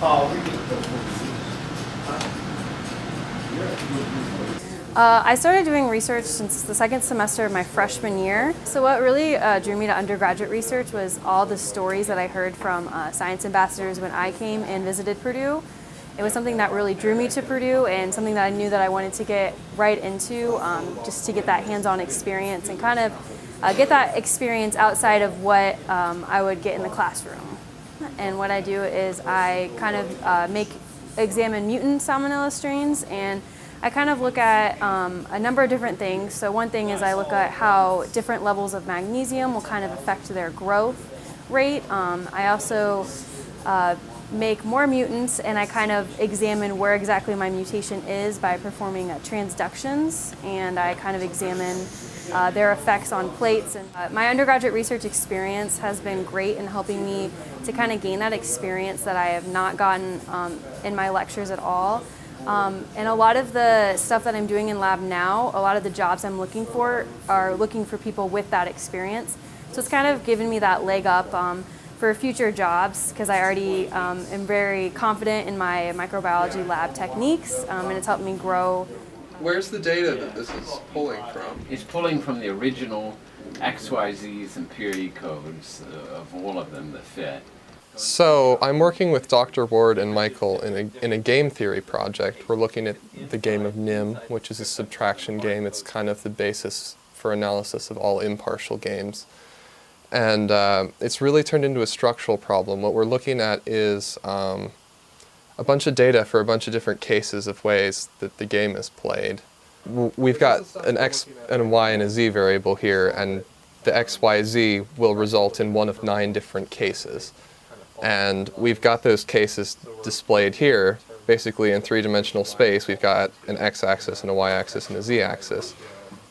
I started doing research since the second semester of my freshman year. So what really drew me to undergraduate research was all the stories that I heard from science ambassadors when I came and visited Purdue. It was something that really drew me to Purdue and something that I knew that I wanted to get right into, just to get that hands-on experience and kind of get that experience outside of what I would get in the classroom. And what I do is I kind of examine mutant salmonella strains, and I kind of look at a number of different things. So one thing is I look at how different levels of magnesium will kind of affect their growth rate. I also make more mutants, and I kind of examine where exactly my mutation is by performing transductions, and I kind of examine their effects on plates. And my undergraduate research experience has been great in helping me to kind of gain that experience that I have not gotten in my lectures at all. And a lot of the stuff that I'm doing in lab now, a lot of the jobs I'm looking for are looking for people with that experience. So it's kind of given me that leg up for future jobs, because I already am very confident in my microbiology lab techniques, and it's helped me grow. Where's the data that this is pulling from? It's pulling from the original XYZs and period codes of all of them that fit. So I'm working with Dr. Ward and Michael in a game theory project. We're looking at the game of NIM, which is a subtraction game. It's kind of the basis for analysis of all impartial games. And it's really turned into a structural problem. What we're looking at is a bunch of data for a bunch of different cases of ways that the game is played. We've got an X and a Y and a Z variable here, and the X, Y, Z will result in one of 9 different cases. And we've got those cases displayed here, basically in 3-dimensional space. We've got an x-axis and a y-axis and a z-axis.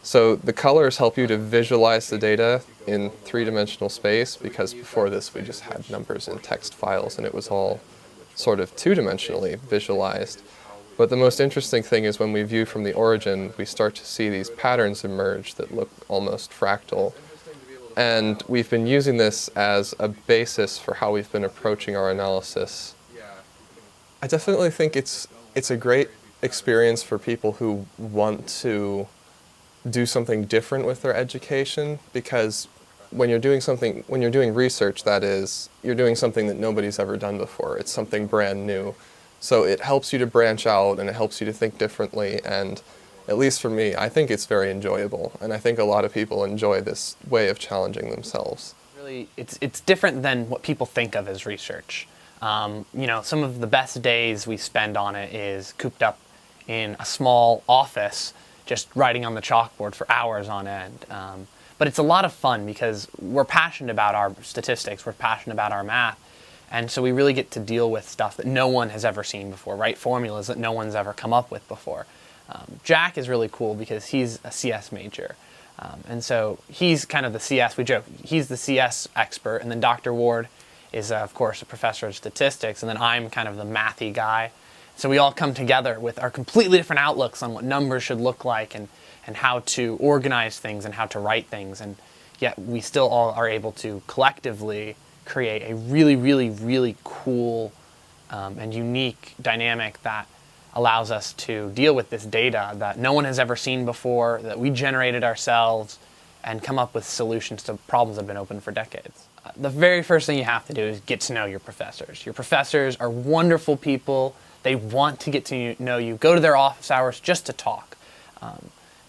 So the colors help you to visualize the data in 3-dimensional space, because before this we just had numbers in text files and it was all sort of 2-dimensionally visualized. But the most interesting thing is when we view from the origin, we start to see these patterns emerge that look almost fractal. And we've been using this as a basis for how we've been approaching our analysis. I definitely think it's a great experience for people who want to do something different with their education, because when you're doing research, that is, you're doing something that nobody's ever done before. It's something brand new. So it helps you to branch out and it helps you to think differently, and at least for me, I think it's very enjoyable, and I think a lot of people enjoy this way of challenging themselves. Really, it's different than what people think of as research. You know, some of the best days we spend on it is cooped up in a small office, just writing on the chalkboard for hours on end. But it's a lot of fun because we're passionate about our statistics, we're passionate about our math, and so we really get to deal with stuff that no one has ever seen before, right? Formulas that no one's ever come up with before. Jack is really cool because he's a CS major. And so he's kind of the CS, we joke, he's the CS expert, and then Dr. Ward is, of course, a professor of statistics, and then I'm kind of the mathy guy. So we all come together with our completely different outlooks on what numbers should look like and how to organize things and how to write things, and yet we still all are able to collectively create a really, really, really cool and unique dynamic that allows us to deal with this data that no one has ever seen before, that we generated ourselves, and come up with solutions to problems that have been open for decades. The very first thing you have to do is get to know your professors. Your professors are wonderful people. They want to get to know you. Go to their office hours just to talk.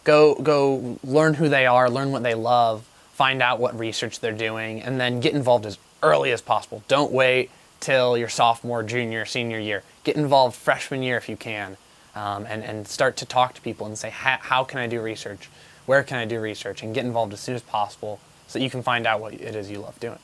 Go learn who they are, learn what they love, find out what research they're doing, and then get involved as early as possible. Don't wait till your sophomore, junior, senior year. Get involved freshman year if you can, and start to talk to people and say, how can I do research? Where can I do research? And get involved as soon as possible so that you can find out what it is you love doing.